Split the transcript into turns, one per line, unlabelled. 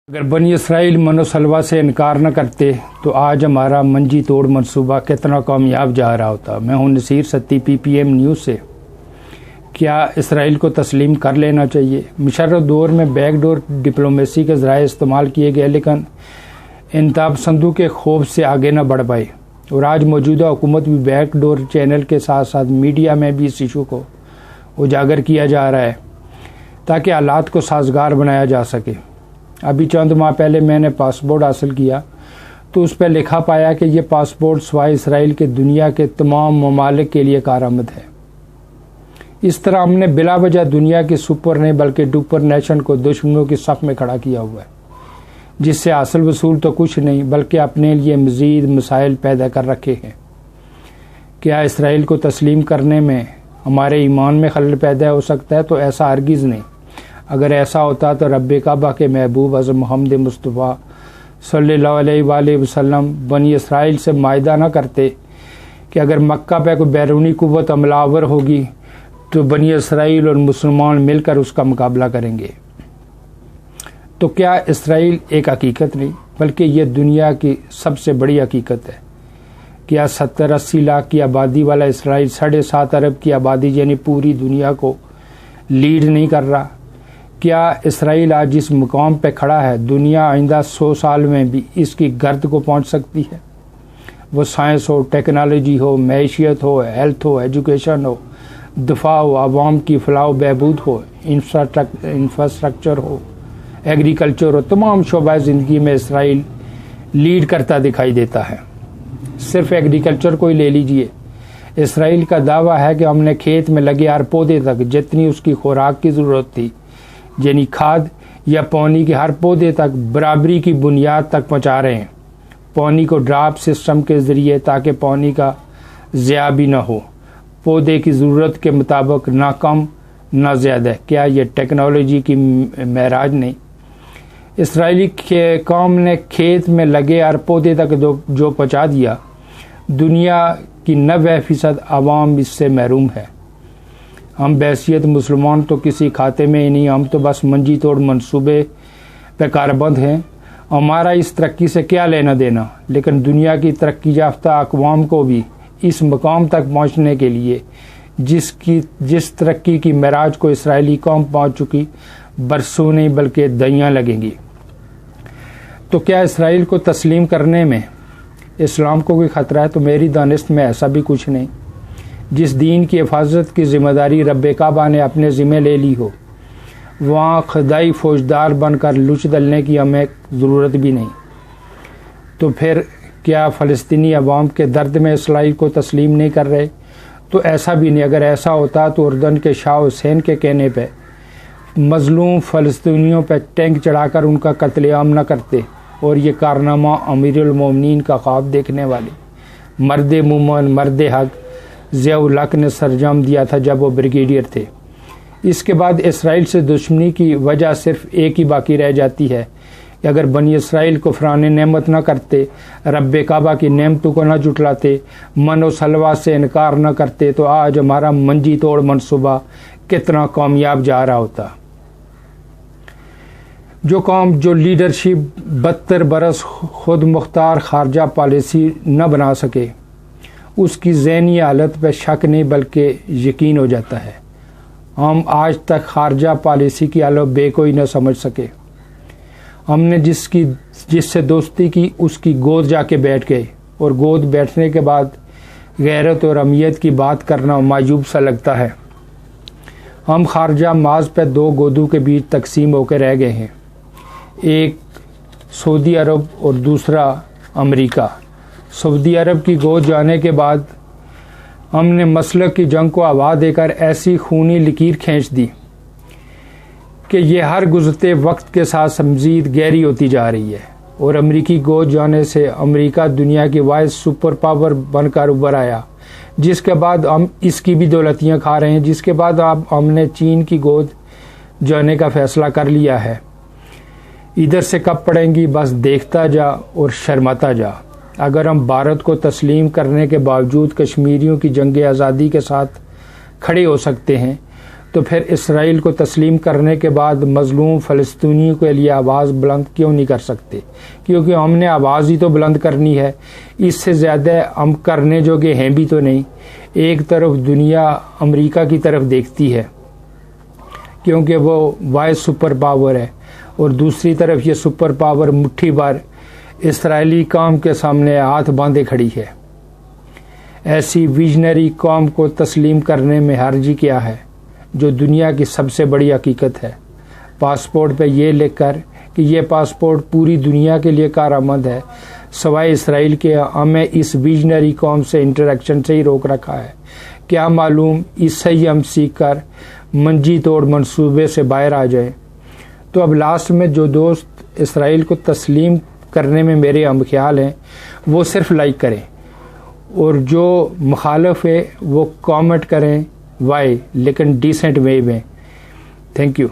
اگر بنی اسرائیل من و سلوہ سے انکار نہ کرتے تو آج ہمارا منجی توڑ منصوبہ کتنا کامیاب جا رہا ہوتا۔ میں ہوں نصیر ستی PPM نیوز سے۔ کیا اسرائیل کو تسلیم کر لینا چاہیے؟ مشرف دور میں بیک ڈور ڈپلومیسی کے ذرائع استعمال کیے گئے، لیکن انتہا پسندوں کے خوف سے آگے نہ بڑھ پائے، اور آج موجودہ حکومت بھی بیک ڈور چینل کے ساتھ ساتھ میڈیا میں بھی اس ایشو کو اجاگر کیا جا رہا ہے تاکہ حالات کو سازگار بنایا جا سکے۔ ابھی چند ماہ پہلے میں نے پاسپورٹ حاصل کیا تو اس پہ لکھا پایا کہ یہ پاسپورٹ سوائے اسرائیل کے دنیا کے تمام ممالک کے لیے کارآمد ہے۔ اس طرح ہم نے بلا وجہ دنیا کے سپر نہیں بلکہ ڈپر نیشن کو دشمنوں کی صف میں کھڑا کیا ہوا ہے، جس سے حاصل وصول تو کچھ نہیں بلکہ اپنے لیے مزید مسائل پیدا کر رکھے ہیں۔ کیا اسرائیل کو تسلیم کرنے میں ہمارے ایمان میں خلل پیدا ہو سکتا ہے؟ تو ایسا ہرگز نہیں۔ اگر ایسا ہوتا تو رب کعبہ کے محبوب حضرت محمد مصطفیٰ صلی اللہ علیہ وآلہ وسلم بنی اسرائیل سے معاہدہ نہ کرتے کہ اگر مکہ پہ کوئی بیرونی قوت حملہ آور ہوگی تو بنی اسرائیل اور مسلمان مل کر اس کا مقابلہ کریں گے۔ تو کیا اسرائیل ایک حقیقت نہیں بلکہ یہ دنیا کی سب سے بڑی حقیقت ہے؟ کیا 70-80 لاکھ کی آبادی والا اسرائیل 7.5 ارب کی آبادی یعنی پوری دنیا کو لیڈ نہیں کر رہا؟ کیا اسرائیل آج جس مقام پہ کھڑا ہے دنیا آئندہ 100 سال میں بھی اس کی گرد کو پہنچ سکتی ہے؟ وہ سائنس ہو، ٹیکنالوجی ہو، معیشت ہو، ہیلتھ ہو، ایجوکیشن ہو، دفاع ہو، عوام کی فلاح و بہبود ہو، انفراسٹرکچر ہو، ایگریکلچر ہو، تمام شعبۂ زندگی میں اسرائیل لیڈ کرتا دکھائی دیتا ہے۔ صرف ایگریکلچر کو ہی لے لیجئے، اسرائیل کا دعویٰ ہے کہ ہم نے کھیت میں لگے ہر پودے تک جتنی اس کی خوراک کی ضرورت تھی، یعنی کھاد یا پانی کے ہر پودے تک برابری کی بنیاد تک پہنچا رہے ہیں، پانی کو ڈراپ سسٹم کے ذریعے تاکہ پانی کا ضیاع بھی نہ ہو، پودے کی ضرورت کے مطابق نہ کم نہ زیادہ۔ کیا یہ ٹیکنالوجی کی معراج نہیں؟ اسرائیلی قوم نے کھیت میں لگے ہر پودے تک جو پہنچا دیا، دنیا کی 90% عوام اس سے محروم ہے۔ ہم بحیثیت مسلمان تو کسی کھاتے میں ہی نہیں، ہم تو بس منجی توڑ منصوبے پہ کاربند ہیں۔ ہمارا اس ترقی سے کیا لینا دینا؟ لیکن دنیا کی ترقی یافتہ اقوام کو بھی اس مقام تک پہنچنے کے لیے جس ترقی کی معراج کو اسرائیلی قوم پہنچ چکی، برسوں نہیں بلکہ دہیاں لگیں گی۔ تو کیا اسرائیل کو تسلیم کرنے میں اسلام کو کوئی خطرہ ہے؟ تو میری دانست میں ایسا بھی کچھ نہیں۔ جس دین کی حفاظت کی ذمہ داری رب کعبہ نے اپنے ذمہ لے لی ہو، وہاں خدائی فوجدار بن کر لچ ڈلنے کی ہمیں ضرورت بھی نہیں۔ تو پھر کیا فلسطینی عوام کے درد میں اسرائیل کو تسلیم نہیں کر رہے؟ تو ایسا بھی نہیں۔ اگر ایسا ہوتا تو اردن کے شاہ حسین کے کہنے پہ مظلوم فلسطینیوں پہ ٹینک چڑھا کر ان کا قتل عام نہ کرتے، اور یہ کارنامہ امیر المومنین کا خواب دیکھنے والے مرد مومن مرد حق ضیاء الحق نے سرجام دیا تھا جب وہ بریگیڈیئر تھے۔ اس کے بعد اسرائیل سے دشمنی کی وجہ صرف ایک ہی باقی رہ جاتی ہے کہ اگر بنی اسرائیل کو کفران نعمت نہ کرتے، رب کعبہ کی نعمتوں کو نہ جٹلاتے، من و سلوہ سے انکار نہ کرتے، تو آج ہمارا منجی توڑ منصوبہ کتنا کامیاب جا رہا ہوتا۔ جو قوم جو لیڈرشپ 72 برس خود مختار خارجہ پالیسی نہ بنا سکے، اس کی ذہنی حالت پہ شک نہیں بلکہ یقین ہو جاتا ہے۔ ہم آج تک خارجہ پالیسی کی حالت بے کوئی نہ سمجھ سکے۔ ہم نے جس سے دوستی کی اس کی گود جا کے بیٹھ گئے، اور گود بیٹھنے کے بعد غیرت اور اہمیت کی بات کرنا معجوب سا لگتا ہے۔ ہم خارجہ ماض پہ 2 گودوں کے بیچ تقسیم ہو کے رہ گئے ہیں، ایک سعودی عرب اور دوسرا امریکہ۔ سعودی عرب کی گود جانے کے بعد ہم نے مسلک کی جنگ کو ہوا دے کر ایسی خونی لکیر کھینچ دی کہ یہ ہر گزرتے وقت کے ساتھ مزید گہری ہوتی جا رہی ہے، اور امریکی گود جانے سے امریکہ دنیا کی واحد سپر پاور بن کر ابھر آیا، جس کے بعد ہم اس کی بھی دولتیاں کھا رہے ہیں، جس کے بعد اب ہم نے چین کی گود جانے کا فیصلہ کر لیا ہے۔ ادھر سے کب پڑیں گی بس دیکھتا جا اور شرماتا جا۔ اگر ہم بھارت کو تسلیم کرنے کے باوجود کشمیریوں کی جنگ آزادی کے ساتھ کھڑے ہو سکتے ہیں تو پھر اسرائیل کو تسلیم کرنے کے بعد مظلوم فلسطینیوں کے لیے آواز بلند کیوں نہیں کر سکتے؟ کیونکہ ہم نے آواز ہی تو بلند کرنی ہے، اس سے زیادہ ہم کرنے جو کہ ہیں بھی تو نہیں۔ ایک طرف دنیا امریکہ کی طرف دیکھتی ہے کیونکہ وہ واحد سپر پاور ہے، اور دوسری طرف یہ سپر پاور مٹھی بھر اسرائیلی قوم کے سامنے ہاتھ باندھے کھڑی ہے۔ ایسی ویژنری قوم کو تسلیم کرنے میں حرج کیا ہے، جو دنیا کی سب سے بڑی حقیقت ہے؟ پاسپورٹ پہ یہ لکھ کر کہ یہ پاسپورٹ پوری دنیا کے لیے کارآمد ہے، سوائے اسرائیل کے ہمیں اس ویژنری قوم سے انٹریکشن سے ہی روک رکھا ہے۔ کیا معلوم اس سے ہی ہم سیکھ کر منجی توڑ منصوبے سے باہر آ جائیں۔ تو اب لاسٹ میں جو دوست اسرائیل کو تسلیم کرنے میں میرے ہم خیال ہیں وہ صرف لائک کریں، اور جو مخالف ہے وہ کامنٹ کریں، وائی، لیکن ڈیسنٹ وے میں۔ Thank you.